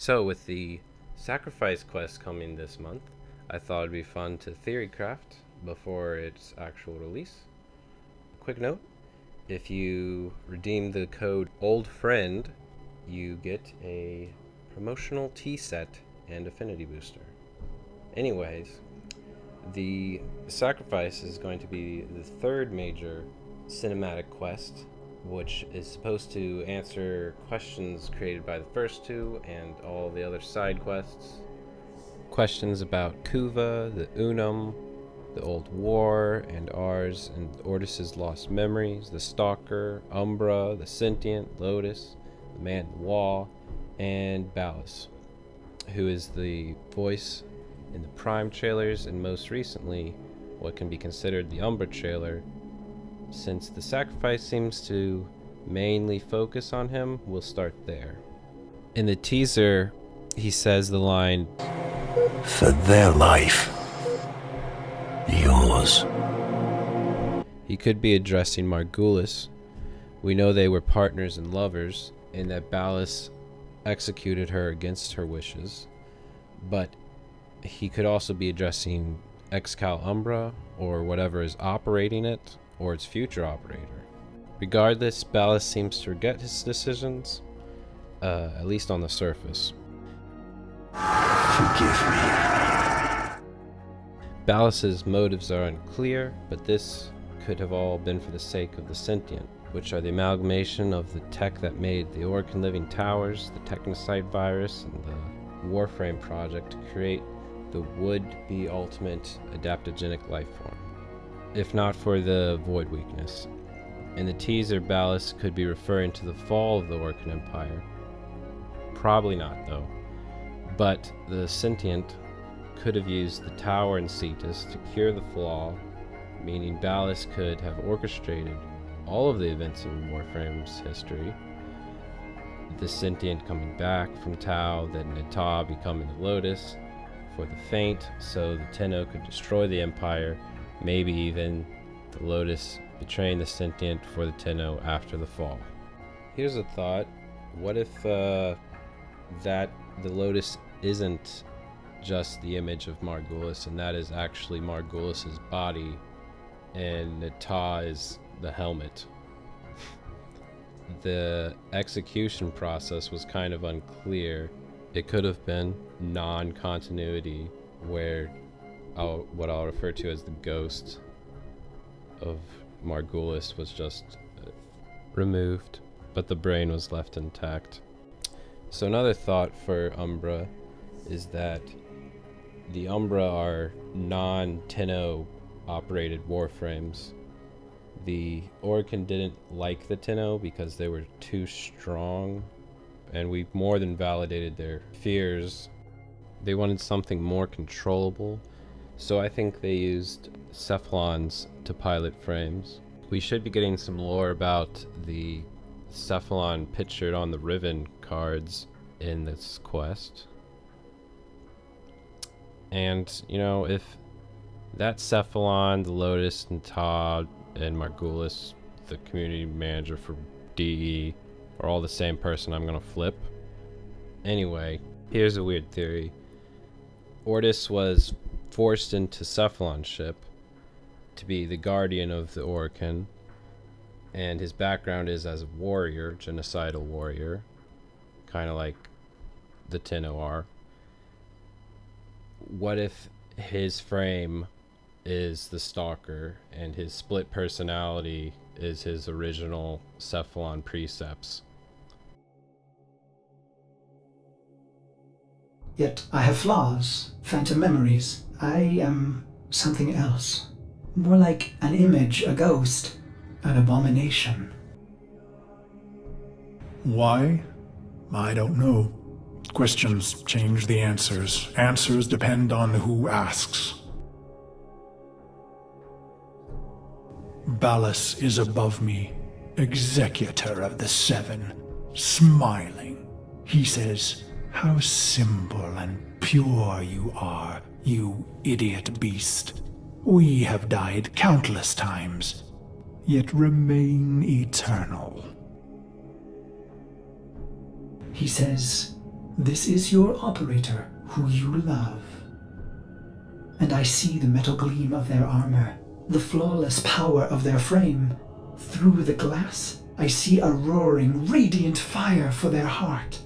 So with the sacrifice quest coming this month, I thought it'd be fun to theorycraft before its actual release. Quick note, if you redeem the code OLDFRIEND, you get a promotional tea set and affinity booster. Anyways, the sacrifice is going to be the third major cinematic quest, which is supposed to answer questions created by the first two and all the other side quests. Questions about Kuva, the Unum, the Old War, and ours, and Ordas's lost memories, the Stalker, Umbra, the Sentient, Lotus, the Man in the Wall, and Ballas, who is the voice in the Prime trailers, and most recently, what can be considered the Umbra trailer. Since the sacrifice seems to mainly focus on him, we'll start there. In the teaser, he says the line, "For their life, yours." He could be addressing Margulis. We know they were partners and lovers, and that Ballas executed her against her wishes. But he could also be addressing Excal Umbra, or whatever is operating it, or its future operator. Regardless, Ballas seems to regret his decisions, at least on the surface. Forgive me. Ballas's motives are unclear, but this could have all been for the sake of the Sentient, which are the amalgamation of the tech that made the Orcan living towers, the Technocyte virus, and the Warframe project to create the would-be ultimate adaptogenic life form, if not for the Void weakness. In the teaser, Ballas could be referring to the fall of the Orcan Empire. Probably not, though. But the Sentient could have used the tower in Cetus to cure the flaw, meaning Ballas could have orchestrated all of the events in Warframe's history. The Sentient coming back from Tau, then Nata becoming the Lotus for the Faint, so the Tenno could destroy the Empire, maybe even the Lotus betraying the Sentient for the Tenno after the fall. Here's a thought. What if that the Lotus isn't just the image of Margulis, and that is actually Margulis's body, and Nata is the helmet? The execution process was kind of unclear. It could have been non-continuity, where what I'll refer to as the ghost of Margulis was just removed, but the brain was left intact. So another thought for Umbra is that the Umbra are non-Tenno operated warframes. The Orcan didn't like the Tenno because they were too strong, and we more than validated their fears. They wanted something more controllable, so I think they used Cephalons to pilot frames. We should be getting some lore about the Cephalon pictured on the Riven cards in this quest. And, you know, if that Cephalon, the Lotus, and Todd, and Margulis, the community manager for DE, are all the same person, I'm gonna flip. Anyway, here's a weird theory. Ordas was forced into Cephalon's ship to be the guardian of the Orcan, and his background is as a warrior, genocidal warrior, kind of like the Tenno are. What if his frame is the Stalker, and his split personality is his original Cephalon precepts? Yet I have flaws, phantom memories. I am something else. More like an image, a ghost, an abomination. Why? I don't know. Questions change the answers. Answers depend on who asks. Ballas is above me, executor of the Seven, smiling. He says, "How simple and pure you are, you idiot beast. We have died countless times, yet remain eternal." He says, This is your operator, who you love. And I see the metal gleam of their armor, the flawless power of their frame. Through the glass, I see a roaring, radiant fire for their heart.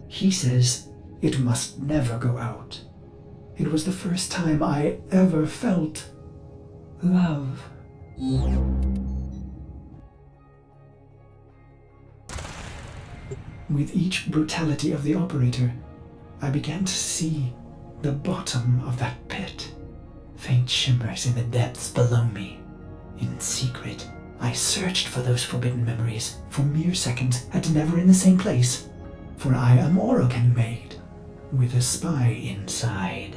He says it must never go out. It was the first time I ever felt love. With each brutality of the operator, I began to see the bottom of that pit. Faint shimmers in the depths below me. In secret, I searched for those forbidden memories for mere seconds and never in the same place. For I am Orokin made, with a spy inside.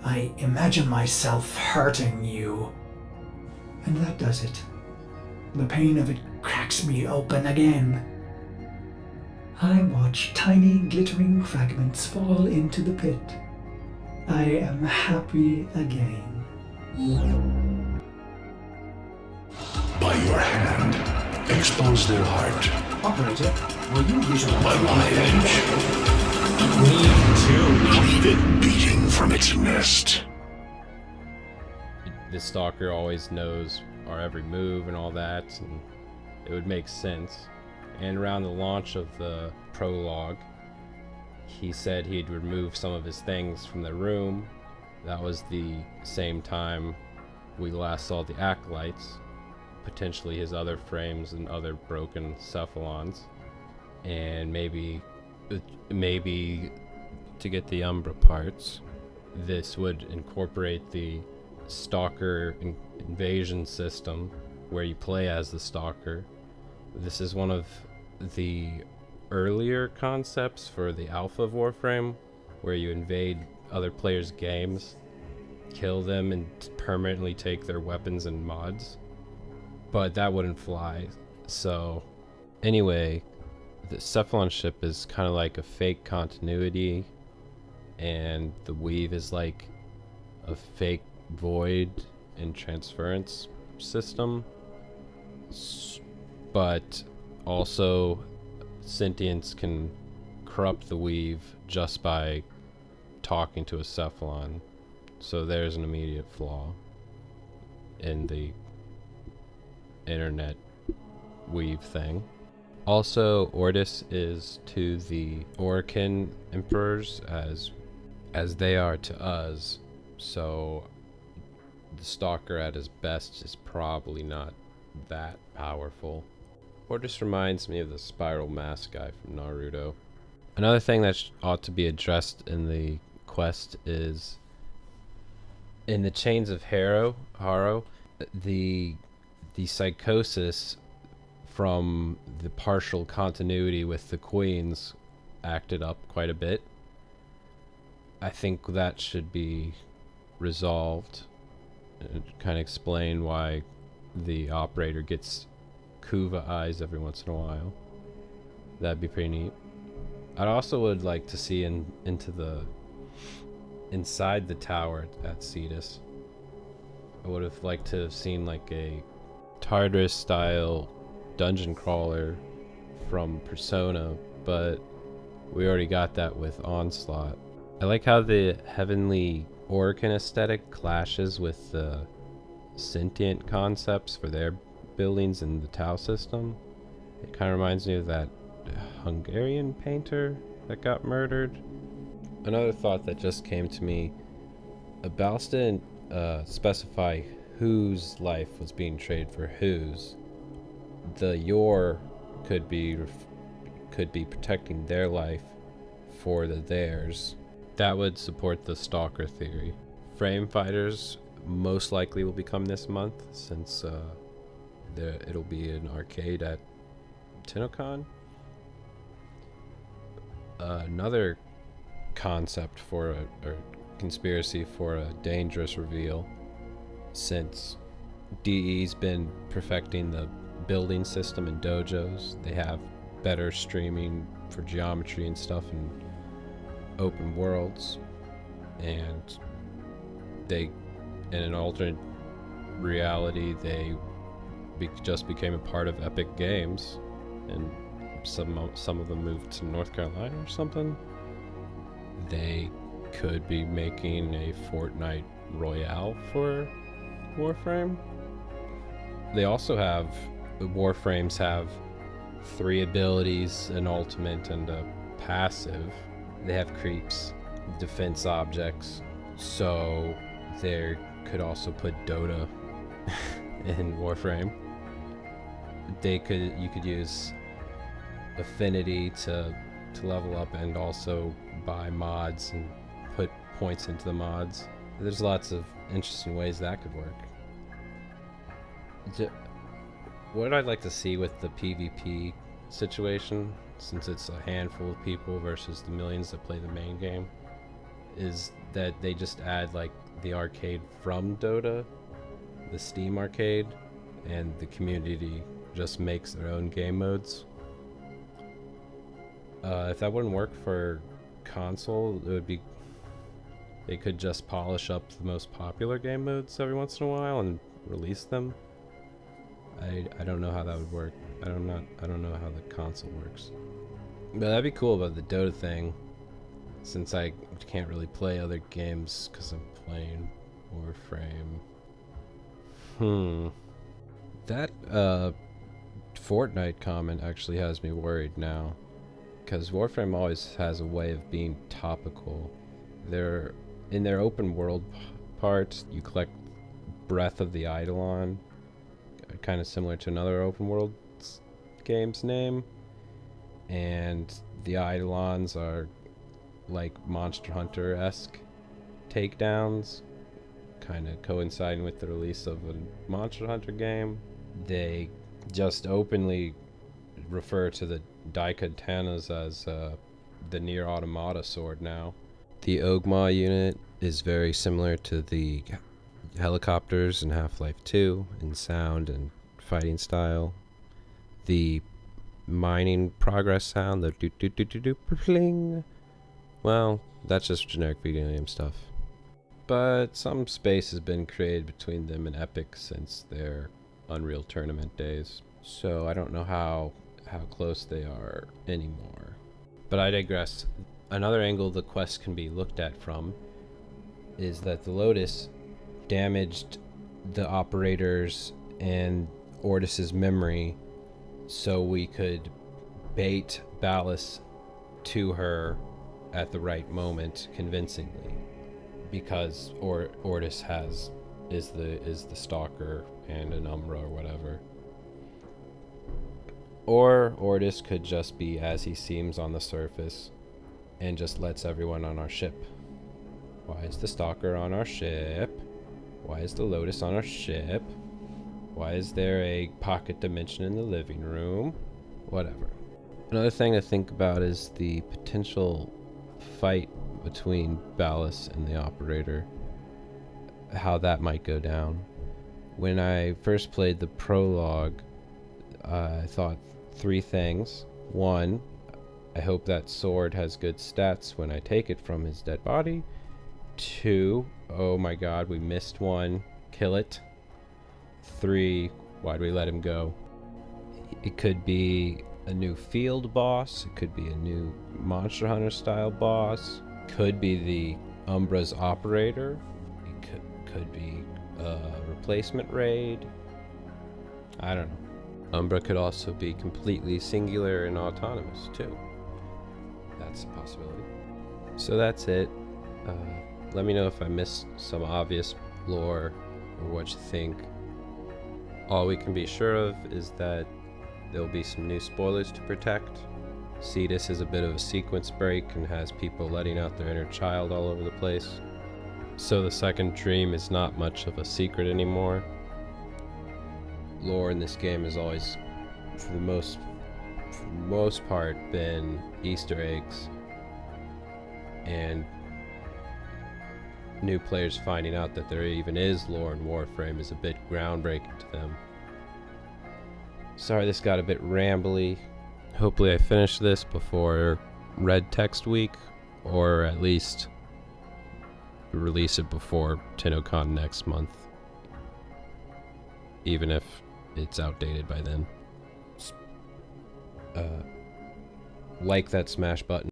I imagine myself hurting you. And that does it. The pain of it cracks me open again. I watch tiny glittering fragments fall into the pit. I am happy again. By your hand, expose their heart. Operator, will you visualize By my edge, leave it beating from its nest. The Stalker always knows our every move and all that, and it would make sense. And around the launch of the prologue, he said he'd remove some of his things from the room. That was the same time we last saw the acolytes, potentially his other frames and other broken cephalons, and maybe to get the Umbra parts, this would incorporate the Stalker invasion system where you play as the Stalker. This is one of the earlier concepts for the Alpha of Warframe, where you invade other players' games, kill them, and permanently take their weapons and mods. But that wouldn't fly. So anyway, the Cephalon ship is kind of like a fake continuity, and the Weave is like a fake void and transference system. But also, sentience can corrupt the Weave just by talking to a Cephalon. So there's an immediate flaw in the internet Weave thing. Also, Bordas is to the Orokin Emperors as they are to us. So the Stalker at his best is probably not that powerful. Bordas reminds me of the Spiral Mask guy from Naruto. Another thing that ought to be addressed in the quest is in the Chains of Haro, the psychosis from the partial continuity with the queens acted up quite a bit. I think that should be resolved. Kind of explain why the operator gets Kuva eyes every once in a while. That'd be pretty neat. I'd also would like to see inside the tower at Cetus. I would have liked to have seen like a Tartarus style dungeon crawler from Persona, but we already got that with Onslaught. I like how the heavenly Orokin aesthetic clashes with the sentient concepts for their buildings in the Tau system. It kind of reminds me of that Hungarian painter that got murdered. Another thought that just came to me, Balsta didn't specify whose life was being traded for whose. The your could be protecting their life for the theirs. That would support the Stalker theory. Frame fighters most likely will become this month, since it'll be an arcade at TennoCon. Another concept for a conspiracy for a dangerous reveal, since DE's been perfecting the building system in dojos. They have better streaming for geometry and stuff in open worlds, and they, in an alternate reality, they just became a part of Epic Games, and some of them moved to North Carolina or something, they could be making a Fortnite Royale for Warframe. They also have, the Warframes have 3 abilities, an ultimate and a passive. They have creeps, defense objects, so they could also put Dota in Warframe. You could use affinity to level up and also buy mods and put points into the mods. There's lots of interesting ways that could work. What I'd like to see with the PvP situation, since it's a handful of people versus the millions that play the main game, is that they just add like the arcade from Dota, the Steam arcade, and the community just makes their own game modes. If that wouldn't work for console, it would be, they could just polish up the most popular game modes every once in a while and release them. I don't know how that would work. I don't know how the console works. But that'd be cool about the Dota thing, since I can't really play other games because I'm playing Warframe. That Fortnite comment actually has me worried now, because Warframe always has a way of being topical. In their open world part, you collect Breath of the Eidolon, kind of similar to another open world game's name, and the Eidolons are like Monster Hunter-esque takedowns, kind of coinciding with the release of a Monster Hunter game. They just openly refer to the Daikatanas as the Nier Automata sword now. The Ogma unit is very similar to the helicopters in Half-Life 2 in sound and fighting style. The mining progress sound, the do-do-do-do-do-pling, well, that's just generic video game stuff. But some space has been created between them and Epic since their Unreal Tournament days, so I don't know how close they are anymore. But I digress. Another angle the quest can be looked at from is that the Lotus damaged the operators and Ordis's memory so we could bait Ballas to her at the right moment convincingly, because Ordis is the Stalker and an Umbra or whatever. Or Ordis could just be as he seems on the surface and just lets everyone on our ship. Why is the Stalker on our ship? Why is the Lotus on our ship? Why is there a pocket dimension in the living room? Whatever. Another thing to think about is the potential fight between Ballas and the operator. How that might go down. When I first played the prologue, I thought 3 things. 1, I hope that sword has good stats when I take it from his dead body. 2, oh my god, we missed one. Kill it. 3, why'd we let him go? It could be a new field boss. It could be a new Monster Hunter style boss. Could be the Umbra's operator. It could be a replacement raid. I don't know. Umbra could also be completely singular and autonomous too. That's a possibility. So that's it. Let me know if I missed some obvious lore or what you think. All we can be sure of is that there'll be some new spoilers to protect. Cetus is a bit of a sequence break and has people letting out their inner child all over the place. So the second dream is not much of a secret anymore. Lore in this game has always, for the most part, been Easter eggs and new players finding out that there even is lore in Warframe is a bit groundbreaking to them. Sorry this got a bit rambly. Hopefully I finish this before Red Text Week, or at least release it before TinnoCon next month, even if it's outdated by then. like that smash button.